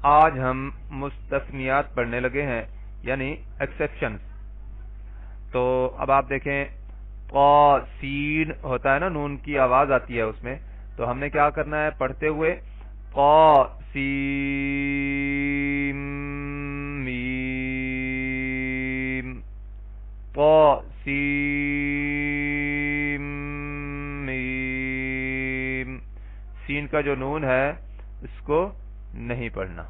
آج ہم مستثنیات پڑھنے لگے ہیں، یعنی ایکسیپشنز. تو اب آپ دیکھیں قا سین ہوتا ہے نا، نون کی آواز آتی ہے اس میں، تو ہم نے کیا کرنا ہے پڑھتے ہوئے قا سین میم، قا سین میم. سین کا جو نون ہے اس کو نہیں پڑھنا.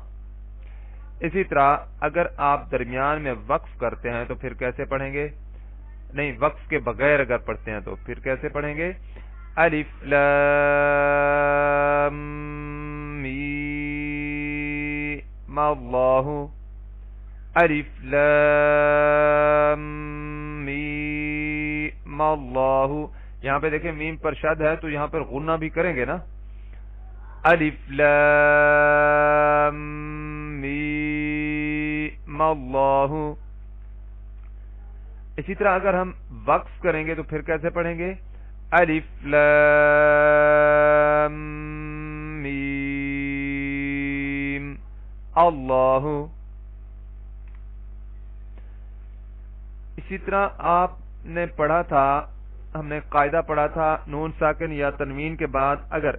اسی طرح اگر آپ درمیان میں وقف کرتے ہیں تو پھر کیسے پڑھیں گے؟ نہیں، وقف کے بغیر اگر پڑھتے ہیں تو پھر کیسے پڑھیں گے؟ الف لام میم اللہ، الف لام میم اللہ. یہاں پہ دیکھیں میم پر شد ہے تو یہاں پر غنہ بھی کریں گے نا، الف لام میم اللہ. اسی طرح اگر ہم وقف کریں گے تو پھر کیسے پڑھیں گے؟ الف لام میم اللہ. اسی طرح آپ نے پڑھا تھا، ہم نے قاعدہ پڑھا تھا، نون ساکن یا تنوین کے بعد اگر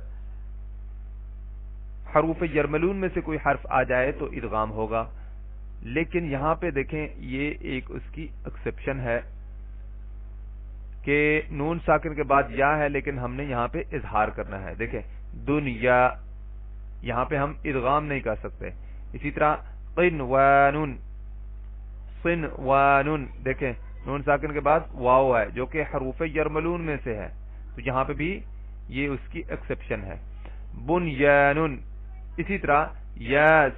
حروف یرملون میں سے کوئی حرف آ جائے تو ادغام ہوگا. لیکن یہاں پہ دیکھیں یہ ایک اس کی ایکسیپشن ہے کہ نون ساکن کے بعد یا ہے لیکن ہم نے یہاں پہ اظہار کرنا ہے. دیکھیں دنیا، یہاں پہ ہم ادغام نہیں کر سکتے. اسی طرح قنوان، صنوان، دیکھیں نون ساکن کے بعد واو ہے جو کہ حروف یرملون میں سے ہے، تو یہاں پہ بھی یہ اس کی ایکسیپشن ہے. بنیان، اسی طرح یاسین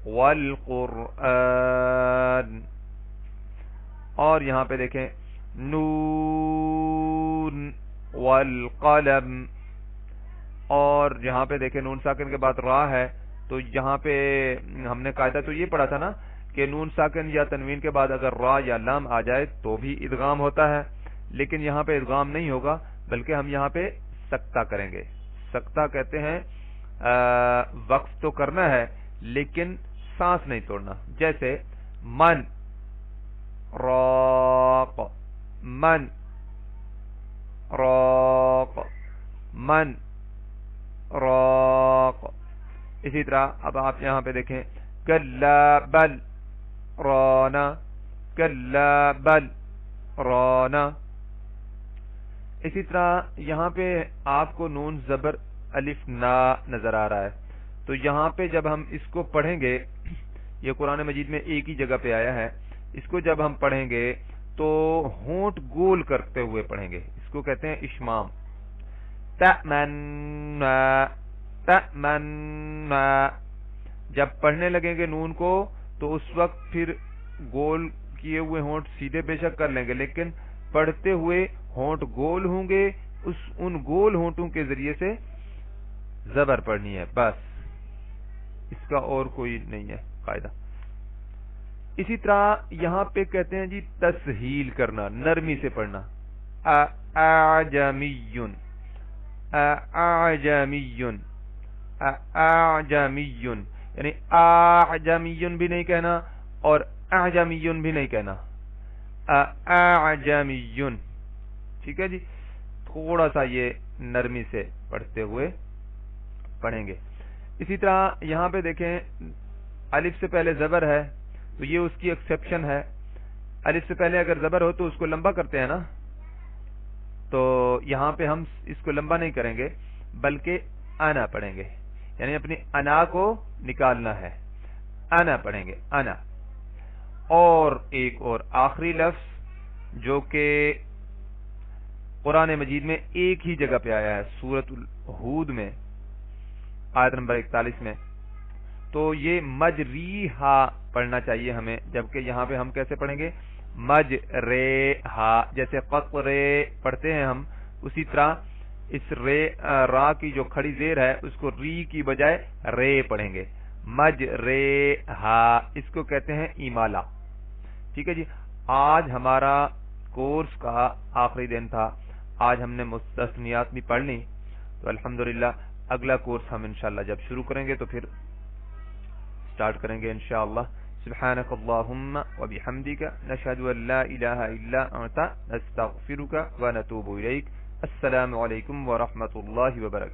والقرآن. اور یہاں پہ دیکھیں نون والقلم. اور یہاں پہ دیکھیں نون ساکن کے بعد را ہے، تو یہاں پہ ہم نے قاعدہ تو یہ پڑھا تھا نا کہ نون ساکن یا تنوین کے بعد اگر را یا لام آ جائے تو بھی ادغام ہوتا ہے. لیکن یہاں پہ ادغام نہیں ہوگا بلکہ ہم یہاں پہ سکتہ کریں گے. سکتہ کہتے ہیں وقف تو کرنا ہے لیکن سانس نہیں توڑنا. جیسے من راق، من راق، من راق. اسی طرح اب آپ یہاں پہ دیکھیں کلا بل رانا، کلا بل رانا. اسی طرح یہاں پہ آپ کو نون زبر الف نا نظر آ رہا ہے، تو یہاں پہ جب ہم اس کو پڑھیں گے، یہ قرآن مجید میں ایک ہی جگہ پہ آیا ہے، اس کو جب ہم پڑھیں گے تو ہونٹ گول کرتے ہوئے پڑھیں گے. اس کو کہتے ہیں اشمام. تأمنا، تأمنا. جب پڑھنے لگیں گے نون کو تو اس وقت پھر گول کیے ہوئے ہونٹ سیدھے بے شک کر لیں گے، لیکن پڑھتے ہوئے ہونٹ گول ہوں گے. ان گول ہونٹوں کے ذریعے سے زبر پڑھنی ہے، بس اس کا اور کوئی نہیں ہے قاعدہ. اسی طرح یہاں پہ کہتے ہیں جی تسہیل کرنا، نرمی سے پڑھنا. اعجمیٌ، اعجمیٌ، اعجمیٌ، یعنی اعجمیٌ بھی نہیں کہنا اور اعجمیٌ بھی نہیں کہنا، اعجمیٌ. ٹھیک ہے جی، تھوڑا سا یہ نرمی سے پڑھتے ہوئے پڑھیں گے. اسی طرح یہاں پہ دیکھیں الف سے پہلے زبر ہے تو یہ اس کی ایکسیپشن ہے. الف سے پہلے اگر زبر ہو تو اس کو لمبا کرتے ہیں نا، تو یہاں پہ ہم اس کو لمبا نہیں کریں گے بلکہ انا پڑھیں گے، یعنی اپنی انا کو نکالنا ہے، انا پڑھیں گے، انا. اور ایک اور آخری لفظ جو کہ قرآن مجید میں ایک ہی جگہ پہ آیا ہے، سورۃ الہود میں آیت نمبر 41 میں، تو یہ مجریہا پڑھنا چاہیے ہمیں، جبکہ یہاں پہ ہم کیسے پڑھیں گے؟ مجریہا. جیسے قطرے پڑھتے ہیں ہم، اسی طرح اس را کی جو کھڑی زیر ہے اس کو ری کی بجائے رے پڑھیں گے. مجریہا، اس کو کہتے ہیں ایمالا. ٹھیک ہے جی، آج ہمارا کورس کا آخری دن تھا. آج ہم نے مستثنیات بھی پڑھ لی، تو الحمدللہ اگلا کورس ہم انشاءاللہ جب شروع کریں گے تو پھر سٹارٹ کریں گے انشاءاللہ. سبحانک اللہم و بحمدک نشہد ان لا الہ الا انت نستغفرک و نتوب الیک. السلام علیکم ورحمۃ اللہ وبرکاتہ.